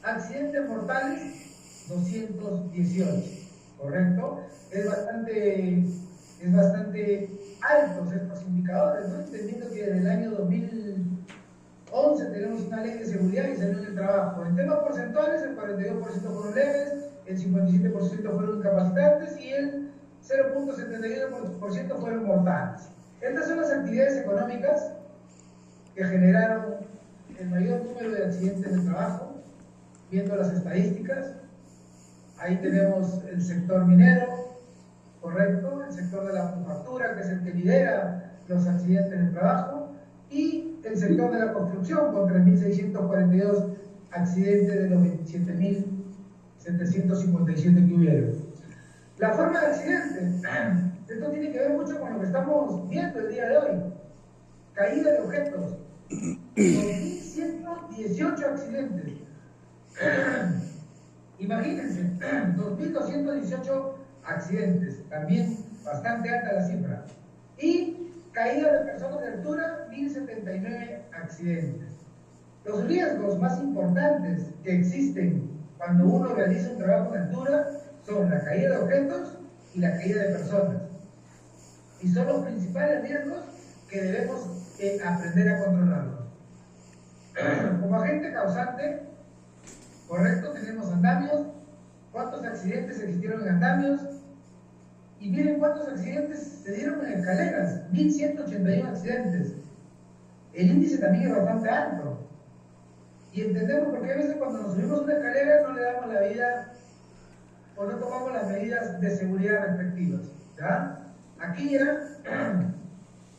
Accidentes mortales, 218, ¿correcto? Es bastante altos estos indicadores, ¿no? Entendiendo que desde el año 2011 tenemos una ley de seguridad y salud en el trabajo. En temas porcentuales, el 42% fueron leves, el 57% fueron incapacitantes y el 0.71% fueron mortales. Estas son las actividades económicas que generaron el mayor número de accidentes de trabajo, viendo las estadísticas. Ahí tenemos el sector minero, correcto, el sector de la manufactura, que es el que lidera los accidentes de trabajo, y el sector de la construcción, con 3.642 accidentes de los 27.757 que hubieron. La forma de accidente, esto tiene que ver mucho con lo que estamos viendo el día de hoy. Caída de objetos, 2.118 accidentes. Imagínense, 2.218 accidentes, también bastante alta la cifra. Y caída de personas de altura, 1.079 accidentes. Los riesgos más importantes que existen cuando uno realiza un trabajo en altura son la caída de objetos y la caída de personas. Y son los principales riesgos que debemos aprender a controlarlos. Como agente causante, correcto, tenemos andamios. ¿Cuántos accidentes existieron en andamios? Y miren cuántos accidentes se dieron en escaleras, 1.181 accidentes. El índice también es bastante alto. Y entendemos por qué a veces cuando nos subimos una escalera no le damos la vida o no tomamos las medidas de seguridad respectivas. ¿Ya? Aquí ya,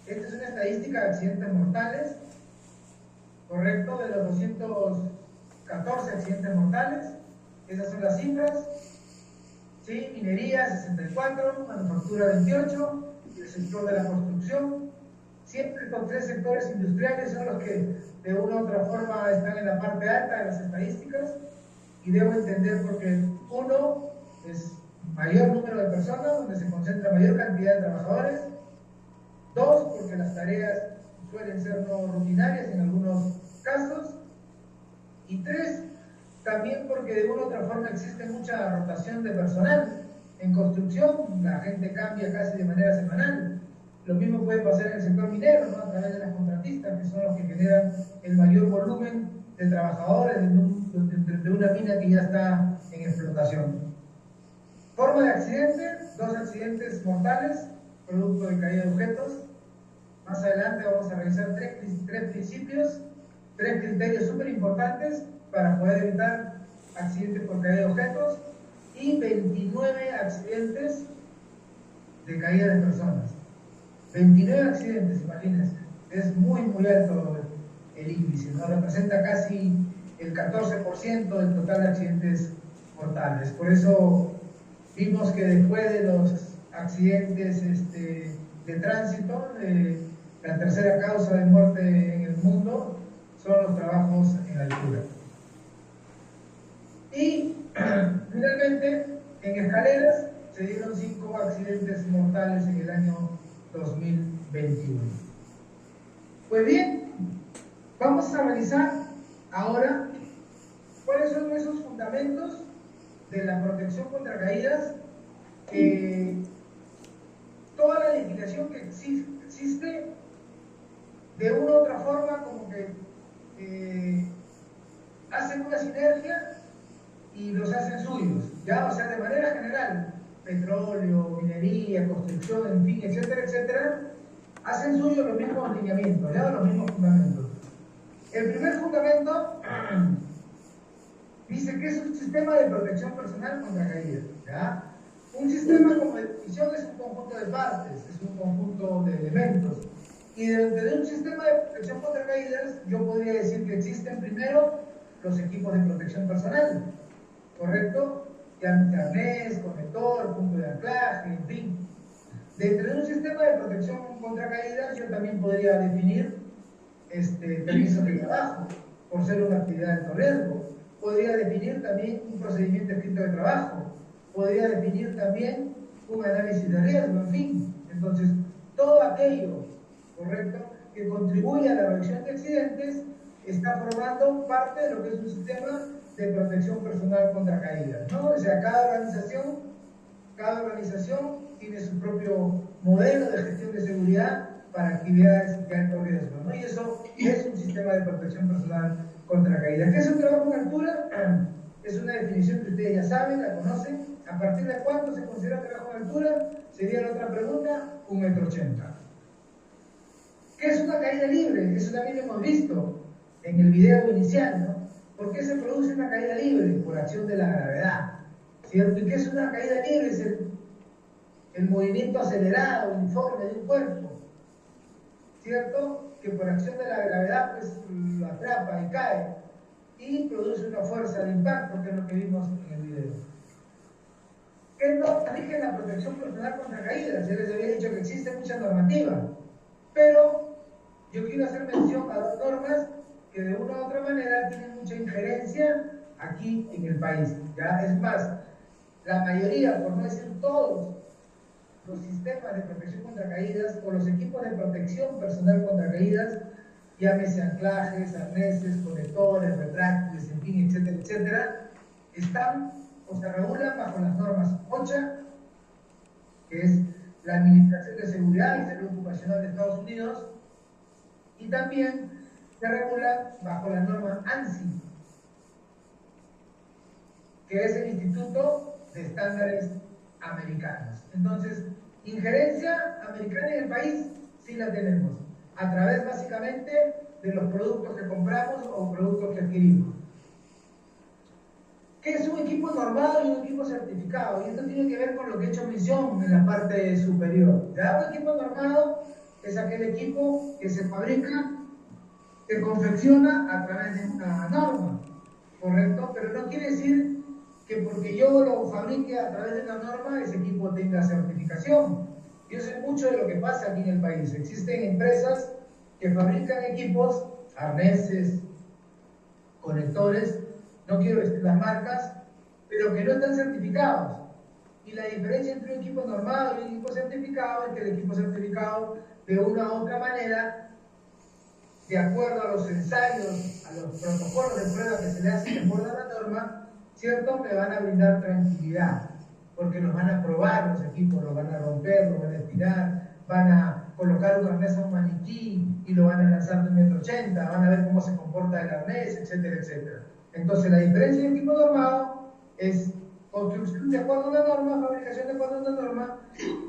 esta es una estadística de accidentes mortales, correcto, de los 214 accidentes mortales. Esas son las cifras. ¿Sí? Minería 64, manufactura 28, y el sector de la construcción. Siempre estos tres sectores industriales son los que de una u otra forma están en la parte alta de las estadísticas, y debo entender porque uno es mayor número de personas, donde se concentra mayor cantidad de trabajadores. Dos, porque las tareas suelen ser no rutinarias en algunos casos. Y tres, también porque de una u otra forma existe mucha rotación de personal. En construcción la gente cambia casi de manera semanal. Lo mismo puede pasar en el sector minero, ¿no? A través de las contratistas, que son los que generan el mayor volumen de trabajadores de una mina que ya está en explotación. Forma de accidente, 2 accidentes mortales, producto de caída de objetos. Más adelante vamos a revisar tres principios, 3 criterios súper importantes para poder evitar accidentes por caída de objetos, y 29 accidentes de caída de personas. 29 accidentes, imagínense, es muy alto el índice, ¿no? Representa casi el 14% del total de accidentes mortales. Por eso vimos que después de los accidentes de tránsito, la tercera causa de muerte en el mundo son los trabajos en altura. Y finalmente, en escaleras se dieron 5 accidentes mortales en el año 2021. Pues bien, vamos a revisar ahora cuáles son esos fundamentos de la protección contra caídas. Toda la legislación que existe, de una u otra forma, como que hacen una sinergia y los hacen suyos, ¿ya? O sea, de manera general, petróleo, minería, construcción, en fin, etcétera, etcétera, hacen suyos los mismos lineamientos, ¿ya? Los mismos fundamentos. El primer fundamento dice que es un sistema de protección personal contra caídas, ¿ya? Un sistema, como definición, es un conjunto de partes, es un conjunto de elementos. Y dentro de un sistema de protección contra caídas, yo podría decir que existen primero los equipos de protección personal, ¿correcto? Arnés, conector, punto de anclaje, en fin. Dentro de un sistema de protección contra caídas, yo también podría definir permisos de trabajo, por ser una actividad de alto riesgo. Podría definir también un procedimiento escrito de trabajo. Podría definir también un análisis de riesgo, en fin. Entonces, todo aquello, correcto, que contribuye a la reducción de accidentes, está formando parte de lo que es un sistema de protección personal contra caídas, ¿no? O sea, cada organización tiene su propio modelo de gestión de seguridad para actividades de alto riesgo, ¿no? Y eso es un sistema de protección personal contra caídas. ¿Qué es un trabajo en altura? Es una definición que ustedes ya saben, la conocen. ¿A partir de cuánto se considera trabajo en altura? Sería la otra pregunta, 1,80 m. ¿Qué es una caída libre? Eso también lo hemos visto en el video inicial, ¿no? ¿Por qué se produce una caída libre? Por acción de la gravedad, ¿cierto? ¿Y qué es una caída libre? Es el movimiento acelerado, uniforme de un cuerpo, ¿cierto? Que por acción de la gravedad, pues, lo atrapa y cae, y produce una fuerza de impacto, que es lo que vimos en el video. ¿Qué normas rige la protección personal contra caídas? Ya les había dicho que existe mucha normativa, pero yo quiero hacer mención a dos normas que de una u otra manera tienen mucha injerencia aquí en el país. ¿Ya? Es más, la mayoría, por no decir todos, los sistemas de protección contra caídas o los equipos de protección personal contra caídas, llámese anclajes, arneses, conectores, retráctiles, en fin, etcétera, etcétera, están o se regulan bajo las normas OSHA, que es la Administración de Seguridad y Salud Ocupacional de Estados Unidos, y también se regulan bajo la norma ANSI, que es el Instituto de Estándares Americanos. Entonces, injerencia americana en el país sí la tenemos, a través básicamente de los productos que compramos o productos que adquirimos. ¿Qué es un equipo normado y un equipo certificado? Y esto tiene que ver con lo que he hecho mención en la parte superior. ¿Ya? Un equipo normado es aquel equipo que se fabrica, se confecciona a través de una norma, ¿correcto? Pero no quiere decir que porque yo lo fabrique a través de una norma, ese equipo tenga certificación. Yo sé mucho de lo que pasa aquí en el país. Existen empresas que fabrican equipos, arneses, conectores, no quiero decir las marcas, pero que no están certificados. Y la diferencia entre un equipo normado y un equipo certificado es que el equipo certificado, de una u otra manera, de acuerdo a los ensayos, a los protocolos de prueba que se le hacen de acuerdo a la norma, ¿cierto? Me van a brindar tranquilidad, porque los van a probar los equipos, los van a romper, los van a estirar, van a colocar un arnés a un maniquí y lo van a lanzar de 1,80 m, van a ver cómo se comporta el arnés, etcétera, etcétera. Entonces, la diferencia del equipo normado es construcción de acuerdo a una norma, fabricación de acuerdo a una norma,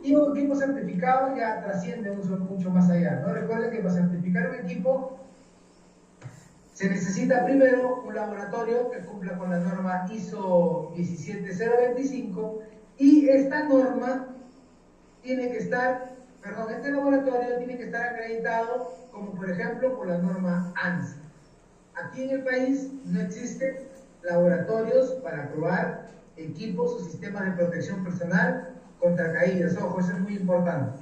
y un equipo certificado ya trasciende mucho más allá, ¿no? Recuerden que para certificar un equipo se necesita primero un laboratorio que cumpla con la norma ISO 17025, y esta norma tiene que estar, este laboratorio tiene que estar acreditado como por ejemplo por la norma ANSI. Aquí en el país no existen laboratorios para probar equipos o sistemas de protección personal contra caídas. Ojo, eso es muy importante.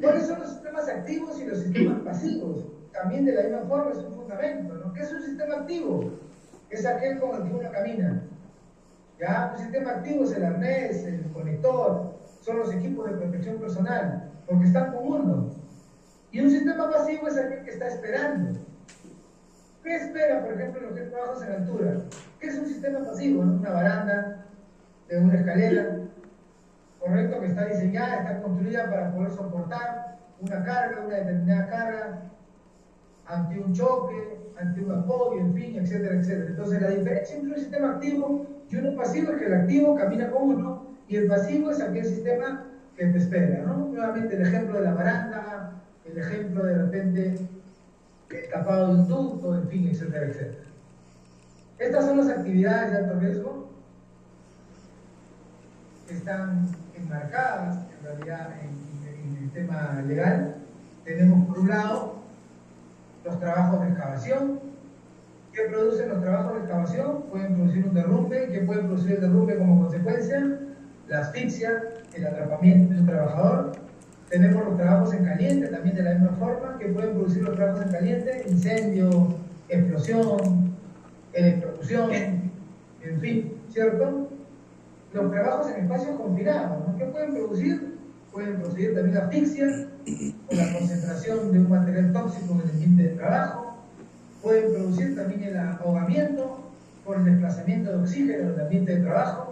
¿Cuáles son los sistemas activos y los sistemas pasivos? También de la misma forma es un fundamento, ¿no? ¿Qué es un sistema activo? Es aquel con el que uno camina. ¿Ya? Un sistema activo es el arnés, el conector, son los equipos de protección personal, porque están con uno. Y un sistema pasivo es aquel que está esperando. ¿Qué espera, por ejemplo, los que trabajamos en altura? ¿Qué es un sistema pasivo? Una baranda, una escalera, ¿correcto? Que está diseñada, está construida para poder soportar una carga, una determinada carga, ante un choque, ante un apoyo, en fin, etcétera, etcétera. Entonces, la diferencia entre un sistema activo y uno pasivo es que el activo camina con uno y el pasivo es aquel sistema que te espera, ¿no? Nuevamente el ejemplo de la baranda, el ejemplo de repente el tapado de un ducto, en fin, etcétera, etcétera. Estas son las actividades de alto riesgo que están enmarcadas en realidad en el tema legal. Tenemos por un lado los trabajos de excavación. ¿Qué producen los trabajos de excavación? Pueden producir un derrumbe. ¿Qué puede producir el derrumbe como consecuencia? La asfixia, el atrapamiento de un trabajador. Tenemos los trabajos en caliente, también de la misma forma. ¿Qué pueden producir los trabajos en caliente? Incendio, explosión, electrocución, en fin, ¿cierto? Los trabajos en espacios confinados, ¿no? ¿Qué pueden producir? Pueden producir también asfixia por la concentración de un material tóxico en el ambiente de trabajo, pueden producir también el ahogamiento por el desplazamiento de oxígeno en el ambiente de trabajo.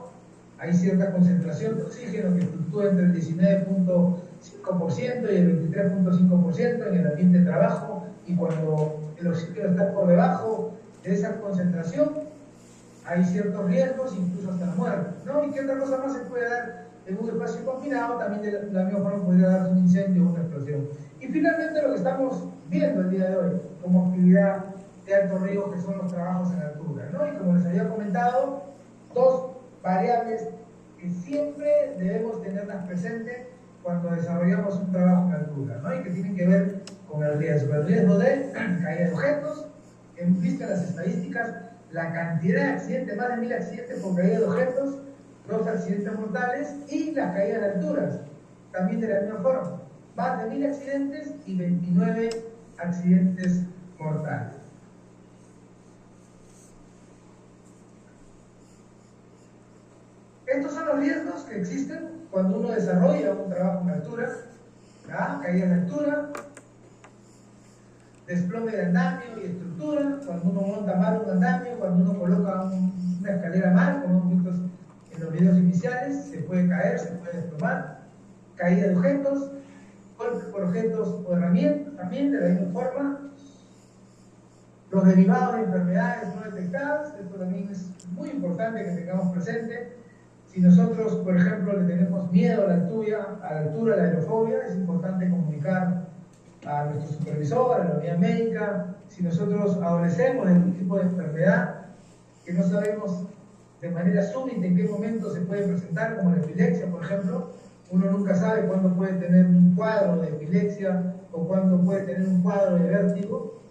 Hay cierta concentración de oxígeno que fluctúa entre el 19.5% y el 23.5% en el ambiente de trabajo, y cuando el oxígeno está por debajo de esa concentración, hay ciertos riesgos, incluso hasta la muerte, ¿no? ¿Y qué otra cosa más se puede dar en un espacio confinado? También de la misma forma podría darse un incendio o una explosión. Y finalmente lo que estamos viendo el día de hoy como actividad de alto riesgo, que son los trabajos en altura, ¿no? Y como les había comentado, dos variables que siempre debemos tenerlas presentes cuando desarrollamos un trabajo en altura, ¿no? Y que tienen que ver con el riesgo de caída de objetos. Hemos visto en las estadísticas la cantidad de accidentes, más de 1000 accidentes por caída de objetos, 2 accidentes mortales, y las caídas de alturas, también de la misma forma, más de 1000 accidentes y 29 accidentes mortales. Estos son los riesgos que existen cuando uno desarrolla un trabajo en altura, ¿ya? Caída de altura, desplome de andamio y estructura, cuando uno monta mal un andamio, cuando uno coloca una escalera mal, como hemos visto en los videos iniciales, se puede caer, se puede desplomar, caída de objetos, golpes por objetos o herramientas, también de la misma forma, los derivados de enfermedades no detectadas. Esto también es muy importante que tengamos presente. Si nosotros, por ejemplo, le tenemos miedo a la altura, a la aerofobia, es importante comunicar a nuestro supervisor, a la unidad médica. Si nosotros adolecemos de algún tipo de enfermedad que no sabemos de manera súbita en qué momento se puede presentar, como la epilepsia, por ejemplo, uno nunca sabe cuándo puede tener un cuadro de epilepsia o cuándo puede tener un cuadro de vértigo.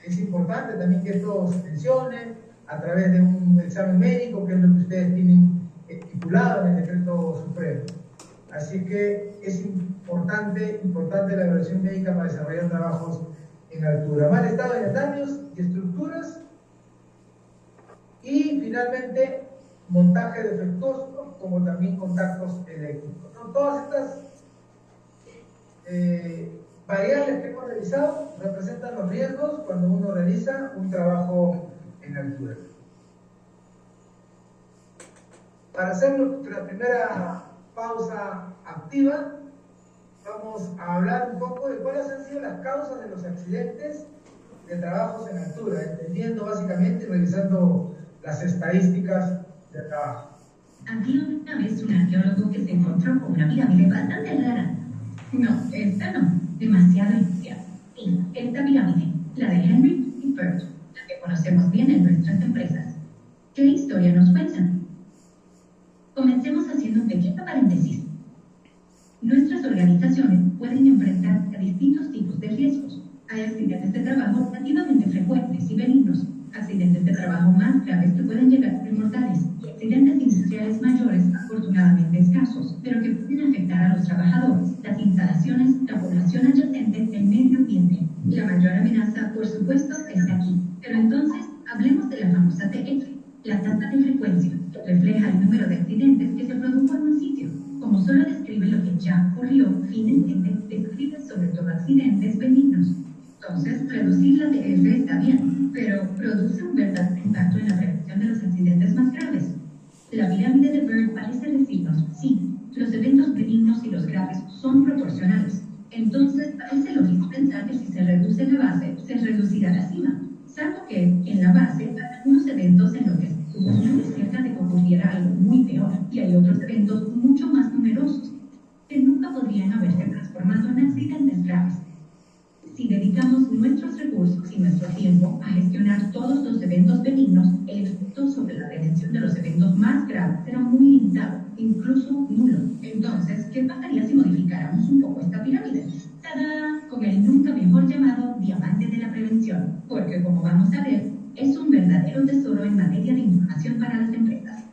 Es importante también que esto se mencione a través de un examen médico, que es lo que ustedes tienen estipulado en el decreto supremo. Así que es importante la evaluación médica para desarrollar trabajos en altura. Mal estado de andamios y estructuras. Y finalmente, montaje defectuoso, como también contactos eléctricos, ¿no? Todas estas variables que hemos revisado representan los riesgos cuando uno realiza un trabajo en altura. Para hacer nuestra primera pausa activa, vamos a hablar un poco de cuáles han sido las causas de los accidentes de trabajos en altura, entendiendo básicamente y revisando las estadísticas de trabajo. Había una vez un arqueólogo que se encontró con una pirámide bastante rara. No, esta no, demasiado especial. Sí, esta pirámide, la de Henry y Bird, la que conocemos bien en nuestras empresas. ¿Qué historia nos cuentan? Comencemos haciendo un pequeño paréntesis. Nuestras organizaciones pueden enfrentar a distintos tipos de riesgos. Hay accidentes de trabajo relativamente frecuentes y benignos, accidentes de trabajo más graves que pueden llegar a ser mortales, y accidentes industriales mayores, afortunadamente escasos, pero que pueden afectar a los trabajadores, las instalaciones, la población adyacente, el medio ambiente. La mayor amenaza, por supuesto, está aquí. Pero entonces, hablemos de la famosa TF, la tasa de frecuencia, que refleja el número de accidentes que se produjo en un sitio. Como solo describe lo que ya ocurrió, finalmente describe sobre todo accidentes benignos. Entonces, reducir la TF está bien, pero produce un verdadero impacto en la prevención de los accidentes más graves. La pirámide de Bird parece decirnos, sí, los eventos benignos y los graves son proporcionales. Entonces, parece lógico pensar que si se reduce la base, se reducirá la cima. Salvo que, en la base, hay algunos eventos en los que estuvo muy cerca de que ocurriera algo muy peor, y hay otros eventos mucho más numerosos, que nunca podrían haberse transformado en accidentes graves. Si dedicamos nuestros recursos y nuestro tiempo a gestionar todos los eventos benignos, el efecto sobre la prevención de los eventos más graves será muy limitado, incluso nulo. Entonces, ¿qué pasaría si modificáramos un poco esta pirámide? ¡Tadá! Con el nunca mejor llamado diamante de la prevención, porque como vamos a ver, es un verdadero tesoro en materia de información para las empresas.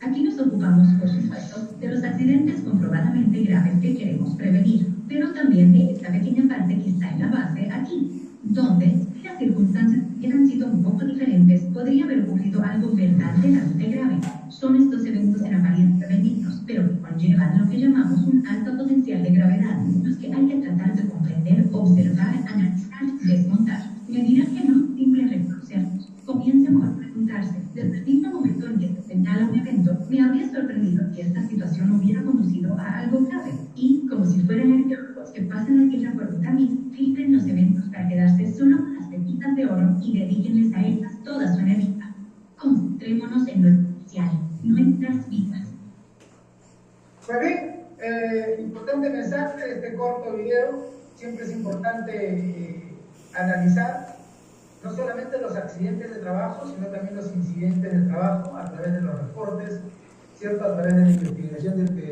Aquí nos ocupamos, por supuesto, de los accidentes comprobadamente graves que queremos prevenir, pero también de esta pequeña parte que está en la base aquí, donde, si las circunstancias hubieran sido un poco diferentes, podría haber ocurrido algo verdaderamente grave. Son estos eventos en apariencia benignos, pero que conllevan lo que llamamos un alto potencial de gravedad, los que hay que tratar de comprender, observar, analizar, desmontar. Me dirá que no, simple reproducirlos. Comience por preguntarse, desde el mismo momento en que se señala un evento, me habría sorprendido que esta situación hubiera conducido a algo grave. Y, como si fueran arqueólogos que pasan la tierra por un tamiz, filtren los eventos para quedarse solo con las pepitas de oro y dedíquenles a ellas toda su energía. Concentrémonos en lo esencial, nuestras vidas. Pues bien, importante mensaje de este corto video. Siempre es importante analizar no solamente los accidentes de trabajo, sino también los incidentes de trabajo a través de los reportes, ¿cierto? A través de la investigación del que